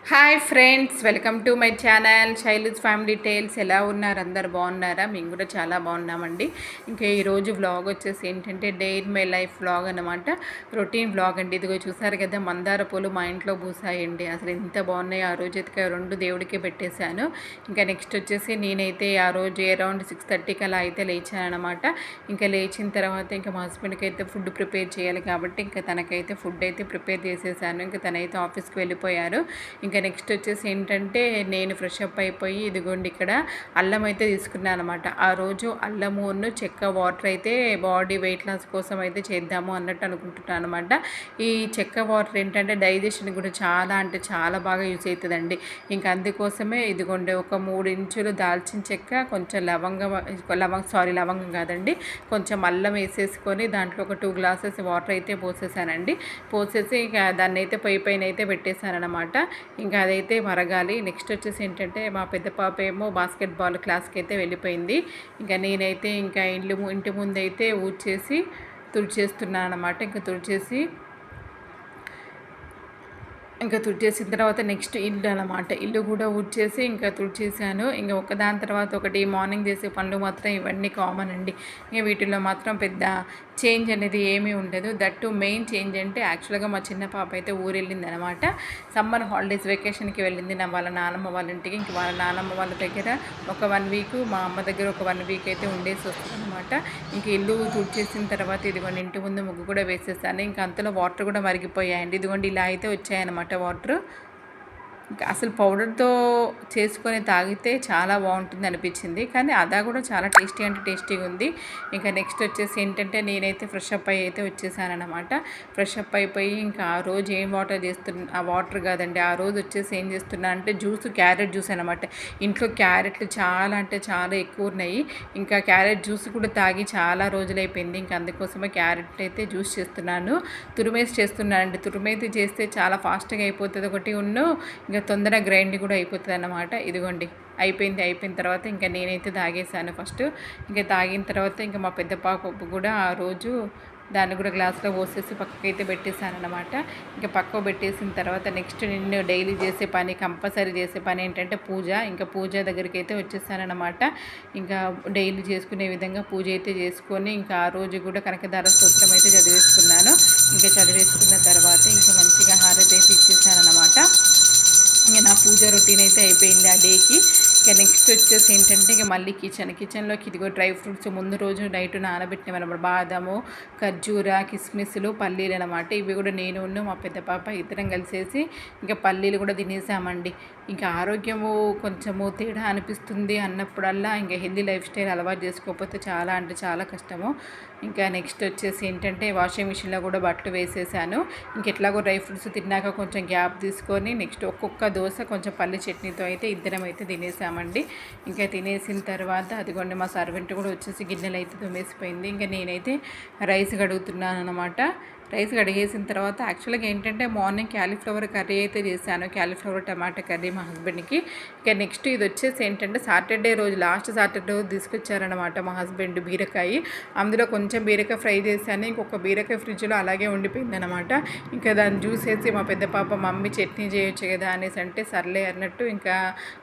Hi friends, welcome to my channel Shailu's family tales. ఎలా ఉన్నారు? అందరు బాగున్నారా? మేము కూడా చాలా బాగున్నామండి. ఇంకా ఈరోజు వ్లాగ్ వచ్చేసి ఏంటంటే day in my life vlog అనమాట. రొటీన్ వ్లాగ్ అండి. ఇదిగో చూసారు కదా, మందార పూలు మా ఇంట్లో పూసాయండి. అసలు ఎంత బాగున్నాయి. ఆ రోజు అయితే 2 దేవుడికి పెట్టేశాను. ఇంకా నెక్స్ట్ వచ్చేసి నేనైతే ఆ రోజు అరౌండ్ 6:30కి అలా అయితే లేచాను అనమాట. ఇంకా లేచిన తర్వాత ఇంకా మా హస్బెండ్కి అయితే ఫుడ్ ప్రిపేర్ చేయాలి కాబట్టి ఇంకా తనకైతే ఫుడ్ అయితే ప్రిపేర్ చేసేసాను. ఇంకా తనైతే ఆఫీస్కి వెళ్ళిపోయారు. ఇంకా నెక్స్ట్ వచ్చేసి ఏంటంటే నేను ఫ్రెష్ అప్ అయిపోయి ఇదిగోండి ఇక్కడ అల్లం అయితే తీసుకున్నాను అనమాట. ఆ రోజు అల్లమును చెక్క వాటర్ అయితే బాడీ వెయిట్ లాస్ కోసం అయితే చేద్దాము అన్నట్టు అనుకుంటున్నాను అనమాట. ఈ చెక్క వాటర్ ఏంటంటే డైజెషన్ కూడా చాలా అంటే చాలా బాగా యూజ్ అవుతుందండి. ఇంకా అందుకోసమే ఇదిగోండి ఒక 3 ఇంచులు దాల్చిన చెక్క, కొంచెం లవంగం కాదండి, కొంచెం అల్లం వేసేసుకొని దాంట్లో ఒక 2 గ్లాసెస్ వాటర్ అయితే పోసేసానండి. పోసేసి ఇక దాన్ని అయితే పొయ్యి పైన అయితే పెట్టేశాను అనమాట. ఇంకా అదైతే మరగాలి. నెక్స్ట్ వచ్చేసి ఏంటంటే మా పెద్ద పాప ఏమో బాస్కెట్బాల్ క్లాస్కి అయితే వెళ్ళిపోయింది. ఇంకా నేనైతే ఇంకా ఇంటి ముందైతే ఊడ్చేసి తుడిచేస్తున్నాను అనమాట. ఇంకా తుడిచేసిన తర్వాత నెక్స్ట్ ఇల్లు అనమాట. ఇల్లు కూడా ఊడ్చేసి ఇంకా తుడిచేసాను. ఇంకా ఒకదాని తర్వాత ఒకటి మార్నింగ్ చేసే పనులు మాత్రం ఇవన్నీ కామన్ అండి. ఇంకా వీటిల్లో మాత్రం పెద్ద చేంజ్ అనేది ఏమీ ఉండదు. దట్టు మెయిన్ చేంజ్ అంటే యాక్చువల్గా మా చిన్న పాప అయితే ఊరు వెళ్ళింది అనమాట. సమ్మర్ హాలిడేస్ వెకేషన్కి వెళ్ళింది వాళ్ళ నానమ్మ వాళ్ళ ఇంటికి. ఇంక వాళ్ళ నానమ్మ వాళ్ళ దగ్గర ఒక 1 వీక్, మా అమ్మ దగ్గర ఒక 1 వీక్ అయితే ఉండేసి వస్తుంది అనమాట. ఇంక ఇల్లు తుడిచేసిన తర్వాత ఇదిగోండి ఇంటి ముందు ముగ్గు కూడా వేసేసాను. ఇంకా అంతలో వాటర్ కూడా మరిగిపోయాయండి. ఇదిగోండి ఇలా అయితే వచ్చాయన్నమాట వాటర్. ఇంకా అసలు పౌడర్తో చేసుకొని తాగితే చాలా బాగుంటుంది అనిపించింది, కానీ అదా కూడా చాలా టేస్టీ అంటే టేస్టీగా ఉంది. ఇంకా నెక్స్ట్ వచ్చేసి ఏంటంటే నేనైతే ఫ్రెష్ అప్ అయ్యి అయితే వచ్చేసానమాట. ఫ్రెష్ అప్ అయిపోయి ఇంకా ఆ రోజు ఏం వాటర్ చేస్తున్నా, ఆ వాటర్ కాదండి, ఆ రోజు వచ్చేసి ఏం చేస్తున్నా అంటే క్యారెట్ జ్యూస్ అనమాట. ఇంట్లో క్యారెట్లు చాలా అంటే చాలా ఎక్కువ ఉన్నాయి. ఇంకా క్యారెట్ జ్యూస్ కూడా తాగి చాలా రోజులైపోయింది. ఇంకా అందుకోసమే క్యారెట్ అయితే జ్యూస్ చేస్తున్నాను. తురిమేసి చేస్తున్నానండి. తురిమేసి చేస్తే చాలా ఫాస్ట్గా అయిపోతుంది ఒకటి ఇంకా తొందరగా గ్రైండ్ కూడా అయిపోతుంది అన్నమాట. ఇదిగోండి అయిపోయిన తర్వాత ఇంకా నేనైతే తాగేసాను ఫస్ట్. ఇంకా తాగిన తర్వాత ఇంకా మా పెద్ద పాప కూడా ఆ రోజు దాన్ని కూడా గ్లాస్లో పోసేసి పక్కకైతే పెట్టేశాను అనమాట. ఇంకా పక్కకు పెట్టేసిన తర్వాత నెక్స్ట్ నేను డైలీ చేసే పని, కంపల్సరీ చేసే పని ఏంటంటే పూజ. ఇంకా పూజ దగ్గరికి అయితే వచ్చేసానమాట. ఇంకా డైలీ చేసుకునే విధంగా పూజ అయితే చేసుకొని ఇంకా ఆ రోజు కూడా కనకదార స్తోత్రం అయితే చదివేసుకున్నాను. ఇంకా చదివేసుకున్న తర్వాత ఇంకా మంచిగా హారతి అయితే ఇచ్చేసానమాట. ఇంకా నా పూజ రొటీన్ అయితే అయిపోయింది ఆ డేకి. ఇంకా నెక్స్ట్ వచ్చేసి ఏంటంటే ఇక మళ్ళీ కిచెన్లోకి ఇదిగో డ్రై ఫ్రూట్స్ ముందు రోజు నైట్ నానబెట్టినవన్నమాట. బాదము, ఖర్జూర, కిస్మిస్లు, పల్లీలు అనమాట. ఇవి కూడా నేను మా పెద్ద పాప ఇద్దరం కలిసేసి ఇంకా పల్లీలు కూడా తినేసామండి. ఇంకా ఆరోగ్యము కొంచెము తేడా అనిపిస్తుంది అన్నప్పుడల్లా ఇంకా హెల్దీ లైఫ్ స్టైల్ అలవాటు చేసుకోకపోతే చాలా అంటే చాలా కష్టము. ఇంకా నెక్స్ట్ వచ్చేసి ఏంటంటే వాషింగ్ మిషన్లో కూడా బట్టలు వేసేసాను. ఇంకెట్లాగో డ్రై ఫ్రూట్స్ తిన్నాక కొంచెం గ్యాప్ తీసుకొని నెక్స్ట్ ఒక్కొక్క దోశ కొంచెం పల్లి చట్నీతో అయితే ఇద్దరం అయితే తినేసామండి. ఇంకా తినేసిన తర్వాత అదిగోండి మా సర్వెంట్ కూడా వచ్చేసి గిన్నెలు అయితే తోమేసిపోయింది. ఇంకా నేనైతే రైస్ కడుగుతున్నాను అనమాట. రైస్ కడిగేసిన తర్వాత యాక్చువల్గా ఏంటంటే మార్నింగ్ క్యాలీఫ్లవర్ కర్రీ అయితే చేశాను, క్యాలీఫ్లవర్ టమాటా కర్రీ మా హస్బెండ్కి. ఇక నెక్స్ట్ ఇది వచ్చేసి ఏంటంటే సాటర్డే రోజు, లాస్ట్ సాటర్డే రోజు తీసుకొచ్చారనమాట మా హస్బెండ్ బీరకాయ. అందులో కొంచెం బీరకాయ ఫ్రై చేశాను, ఇంకొక బీరకాయ ఫ్రిడ్జ్లో అలాగే ఉండిపోయింది అనమాట. ఇంకా దాన్ని జ్యూస్ వేసి మా పెద్ద పాప మమ్మీ చట్నీ చేయొచ్చు కదా అనేసి అంటే సర్లే అన్నట్టు ఇంకా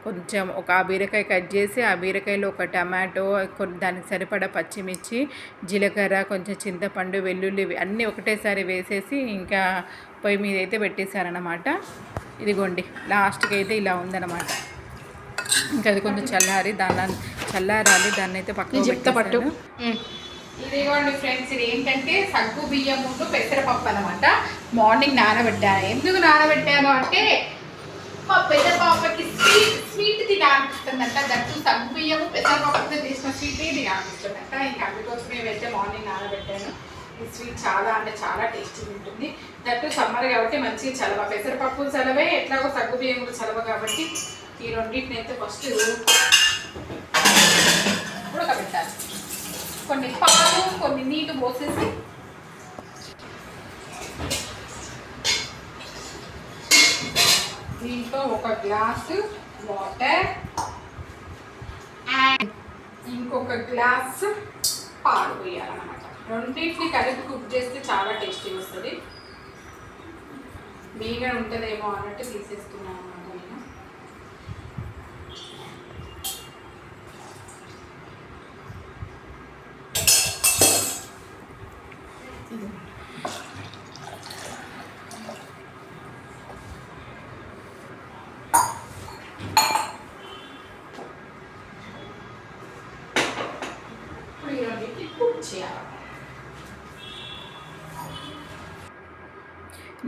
కొంచెం ఆ బీరకాయ కట్ చేసి ఆ బీరకాయలో ఒక టమాటో, దానికి సరిపడా పచ్చిమిర్చి, జీలకర్ర, కొంచెం చింతపండు, వెల్లుల్లి అన్నీ ఒకటేసారి వేసేసి ఇంకా పొయ్యి మీద అయితే పెట్టేశారనమాట. ఇదిగోండి లాస్ట్కి అయితే ఇలా ఉందన్నమాట. ఇంకా అది కొంచెం చల్లారాలి, దాన్ని అయితే పక్కన చెప్తాపట్టు. ఇదిగోండి ఫ్రెండ్స్, ఇది ఏంటంటే సగ్గు బియ్యం ముందు పెసరపప్పు అనమాట. మార్నింగ్ నానబెట్టాను. ఎందుకు నానబెట్టాను అంటే మా పెద్ద పాపకి స్వీట్ తినాలనిపిస్తుందంట. దట్టు సగ్గు బియ్యము పెసరపప్పుతో చేసిన స్వీట్ తినాలనిపిస్తుందంట. ఇంకా అందుకోసమే అయితే మార్నింగ్ నానబెట్టాను. ఈ స్వీట్ చాలా అంటే చాలా టేస్టీగా ఉంటుంది. దట్టు సమ్మర్ కాబట్టి మంచిగా చలవ, పెసరపప్పు చలవే, ఎట్లాగో సగ్గు బియ్యం కూడా చలవ కాబట్టి ఈ రెండింటిని అయితే ఫస్ట్ ఉడకబెట్టాలి. కొన్ని పాలు, కొన్ని నీళ్ళు పోసేసి దీంట్లో ఒక గ్లాసు వాటర్ అండ్ ఇంకొక గ్లాసు పాలు పోయాలన్నమాట. రెండింటిని కలిపి కుక్ చేస్తే చాలా టేస్టీగా వస్తుంది. మీగా ఉంటుందేమో అన్నట్టు తీసేస్తున్నాను అనమాట.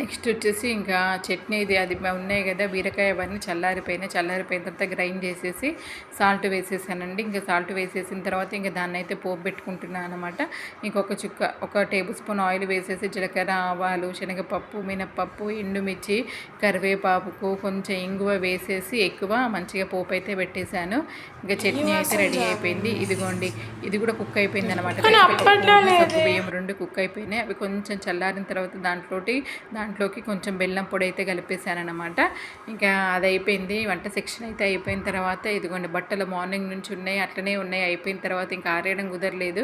నెక్స్ట్ వచ్చేసి ఇంకా చట్నీ ఇది అది ఉన్నాయి కదా బీరకాయ అవన్నీ చల్లారిపోయిన తర్వాత గ్రైండ్ చేసేసి సాల్ట్ వేసేసానండి. ఇంకా సాల్ట్ వేసేసిన తర్వాత ఇంకా దాన్ని అయితే పోపు పెట్టుకుంటున్నాను అనమాట. ఇంకొక చుక్క 1 టేబుల్ స్పూన్ ఆయిల్ వేసేసి జీలకర్ర, ఆవాలు, శనగపప్పు, మినప్పప్పు, ఎండుమిర్చి, కరివేపాకు, కొంచెం ఇంగువ వేసేసి ఎక్కువ మంచిగా పోపు అయితే పెట్టేశాను. ఇంకా చట్నీ అయితే రెడీ అయిపోయింది. ఇదిగోండి ఇది కూడా కుక్ అయిపోయింది అనమాట. బియ్యం 2 కుక్ అయిపోయినాయి. అవి కొంచెం చల్లారిన తర్వాత దాంట్లోకి కొంచెం బెల్లం పొడి అయితే కలిపేశానమాట. ఇంకా అది అయిపోయింది. వంట సెక్షన్ అయితే అయిపోయిన తర్వాత ఇదిగోండి బట్టలు మార్నింగ్ నుంచి ఉన్నాయి, అట్లనే ఉన్నాయి. అయిపోయిన తర్వాత ఇంకా ఆరేయడం కుదరలేదు.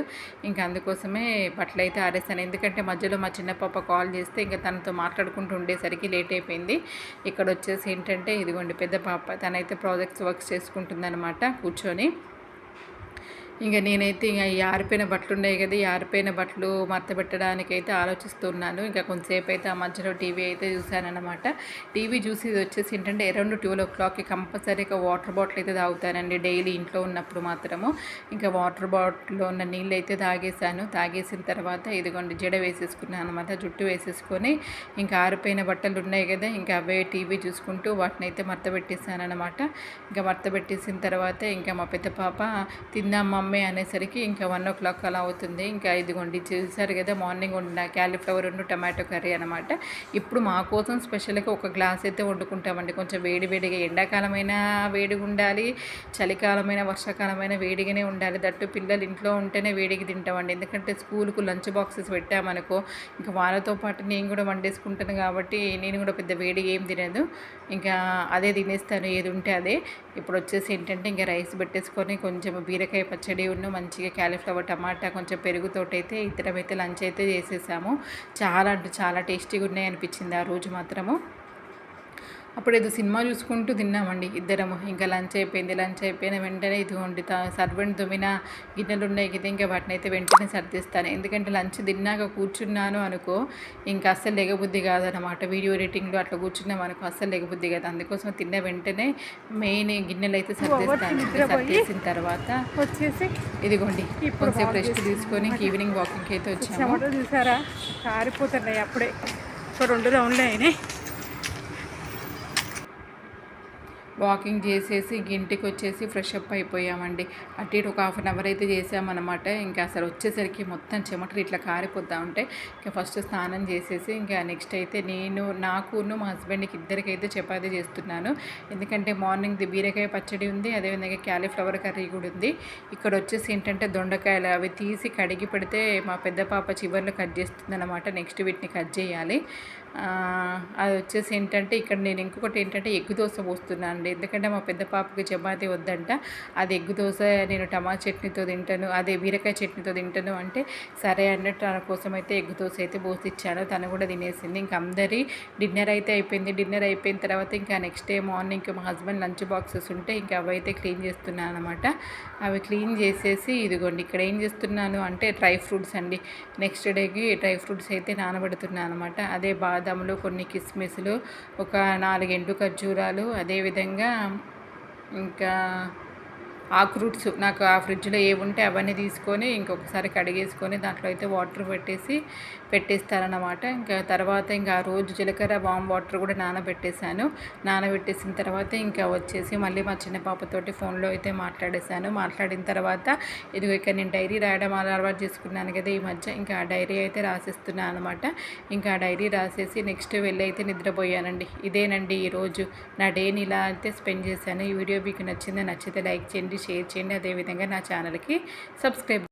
ఇంకా అందుకోసమే బట్టలు అయితే ఆరేసాను. ఎందుకంటే మధ్యలో మా చిన్న పాప కాల్ చేస్తే ఇంకా తనతో మాట్లాడుకుంటూ ఉండేసరికి లేట్ అయిపోయింది. ఇక్కడ వచ్చేసి ఏంటంటే ఇదిగోండి పెద్ద పాప తనైతే ప్రాజెక్ట్స్ వర్క్స్ చేసుకుంటుందన్నమాట కూర్చొని. ఇంకా నేనైతే ఇంకా ఈ ఆరిపోయిన బట్టలు ఉన్నాయి కదా, ఈ ఆరిపోయిన బట్టలు మడత పెట్టడానికి అయితే ఆలోచిస్తున్నాను. ఇంకా కొంతసేపు అయితే ఆ మధ్యలో టీవీ అయితే చూశానన్నమాట. టీవీ చూసి ఇది వచ్చేసి ఏంటంటే అరౌండ్ 12 o'clockకి కంపల్సరీగా వాటర్ బాటిల్ అయితే తాగుతానండి డైలీ ఇంట్లో ఉన్నప్పుడు మాత్రము. ఇంకా వాటర్ బాటిల్లో ఉన్న నీళ్ళు అయితే తాగేసిన తర్వాత ఇదిగోండి జడ వేసేసుకున్నాను అనమాట. జుట్టు వేసేసుకొని ఇంకా ఆరిపోయిన బట్టలు ఉన్నాయి కదా, ఇంకా అవే టీవీ చూసుకుంటూ వాటిని అయితే మడత పెట్టేసాను అనమాట. ఇంకా మడత పెట్టేసిన తర్వాత ఇంకా మా పెద్ద పాప తిందాం మమ్మీ అనేసరికి ఇంకా 1 o'clock అలా అవుతుంది. ఇంకా ఇదిగోండి చూసారు కదా మార్నింగ్ వండిన క్యాలీఫ్లవర్ టమాటో కర్రీ అనమాట. ఇప్పుడు మా కోసం స్పెషల్గా 1 గ్లాస్ అయితే వండుకుంటామండి. కొంచెం వేడివేడిగా, ఎండాకాలమైన వేడిగా ఉండాలి, చలికాలమైన వర్షాకాలమైన వేడిగానే ఉండాలి. దట్టు పిల్లలు ఇంట్లో ఉంటేనే వేడిగా తింటామండి. ఎందుకంటే స్కూల్కు లంచ్ బాక్సెస్ పెట్టామనుకో ఇంకా వాళ్ళతో పాటు నేను కూడా వండేసుకుంటాను కాబట్టి నేను కూడా పెద్ద వేడిగా ఏం తినదు. ఇంకా అదే తినేస్తాను ఏది ఉంటే అదే. ఇప్పుడు వచ్చేసి ఏంటంటే ఇంకా రైస్ పెట్టేసుకొని కొంచెం బీరకాయ పచ్చడి మంచిగా క్యాలీఫ్లవర్ టమాటా కొంచెం పెరుగుతోటైతే ఇద్దరమైతే లంచ్ అయితే చేసేసాము. చాలా అంటే చాలా టేస్టీగా ఉన్నాయి అనిపించింది ఆ రోజు మాత్రము. అప్పుడు ఏదో సినిమా చూసుకుంటూ తిన్నామండి ఇద్దరము. ఇంకా లంచ్ అయిపోయిన వెంటనే ఇదిగోండి సర్వెంట్ తోమిన గిన్నెలు ఉన్నాయి కదా, ఇంకా వాటిని అయితే వెంటనే సర్దిస్తాను. ఎందుకంటే లంచ్ తిన్నాక కూర్చున్నాను అనుకో ఇంకా అస్సలు లెగబుద్ధి కాదనమాట. వీడియో ఎడిటింగ్లో అట్లా కూర్చున్నాం అనుకో అస్సలు లెగబుద్ధి కాదు. అందుకోసం తిన్న వెంటనే మెయిన్ గిన్నెలు అయితే సర్దిస్తాను. సర్దేసిన తర్వాత వచ్చేసి ఇదిగోండి కొంచెంసేపు రెస్ట్ తీసుకొని ఈవినింగ్ వాకింగ్కి అయితే వచ్చాము. చూసారా కారిపోతున్నాయి అప్పుడే 2 రౌండ్లు అయినాయి. వాకింగ్ చేసేసి ఇంటికి వచ్చేసి ఫ్రెష్ అప్ అయిపోయామండి. అటు ఇటు ఒక 1/2 అవర్ అయితే చేసామన్నమాట. ఇంకా అసలు వచ్చేసరికి మొత్తం చెమటలు ఇట్లా కారిపోతూ ఉంటాయి. ఇంకా ఫస్ట్ స్నానం చేసేసి ఇంకా నెక్స్ట్ అయితే నాకును మా హస్బెండ్కి ఇద్దరికైతే చపాతీ చేస్తున్నాను. ఎందుకంటే మార్నింగ్ది బీరకాయ పచ్చడి ఉంది, అదేవిధంగా క్యాలీఫ్లవర్ కర్రీ కూడా ఉంది. ఇక్కడ వచ్చేసి ఏంటంటే దొండకాయలు అవి తీసి కడిగి పెడితే మా పెద్ద పాప చివర్లో కట్ చేస్తుంది అనమాట. నెక్స్ట్ వీటిని కట్ చేయాలి. అది వచ్చేసి ఏంటంటే ఇక్కడ నేను ఇంకొకటి ఏంటంటే ఎగ్గు దోశ పోస్తున్నాను అండి. ఎందుకంటే మా పెద్ద పాపకి చపాతీ వద్దంట. అది ఎగ్గు దోశ నేను టమాటా చట్నీతో తింటాను, అదే బీరకాయ చట్నీతో తింటాను అంటే సరే అన్నట్టు తన కోసం అయితే ఎగ్గు దోశ అయితే పోసిచ్చాను. తను కూడా తినేసింది. ఇంకా అందరి డిన్నర్ అయితే అయిపోయింది. డిన్నర్ అయిపోయిన తర్వాత ఇంకా నెక్స్ట్ డే మార్నింగ్ మా హస్బెండ్ లంచ్ బాక్సెస్ ఉంటే ఇంకా అవి అయితే క్లీన్ చేస్తున్నాను అనమాట. అవి క్లీన్ చేసేసి ఇదిగోండి ఇక్కడ ఏం చేస్తున్నాను అంటే డ్రై ఫ్రూట్స్ అండి. నెక్స్ట్ డేకి డ్రై ఫ్రూట్స్ అయితే నానబెడుతున్నాను అనమాట. అదే బాదాములు, కొన్ని కిస్మిస్లు, ఒక 4 ఎండు ఖర్జూరాలు, అదేవిధంగా ఇంకా ఆక్రూట్స్ నాకు ఆ ఫ్రిడ్జ్లో ఏముంటే అవన్నీ తీసుకొని ఇంకొకసారి కడిగేసుకొని దాంట్లో అయితే వాటర్ పెట్టేస్తానన్నమాట. ఇంకా తర్వాత ఇంకా ఆ రోజు జీలకర్ర వామ్ వాటర్ కూడా నానబెట్టేసిన తర్వాత ఇంకా వచ్చేసి మళ్ళీ మా చిన్న పాపతోటి ఫోన్లో అయితే మాట్లాడిన తర్వాత ఇదిగో ఇక్కడ నేను డైరీ రాయడం అలవాటు చేసుకున్నాను కదా ఈ మధ్య. ఇంకా ఆ డైరీ అయితే రాసేస్తున్నాను అనమాట. ఇంకా ఆ డైరీ రాసేసి నెక్స్ట్ వెళ్ళి అయితే నిద్రపోయానండి. ఇదేనండి ఈరోజు నా డేని ఇలా అయితే స్పెండ్ చేశాను. ఈ వీడియో మీకు నచ్చితే లైక్ చేయండి, షేర్ చేయండి, అదేవిధంగా నా ఛానల్కి సబ్స్క్రైబ్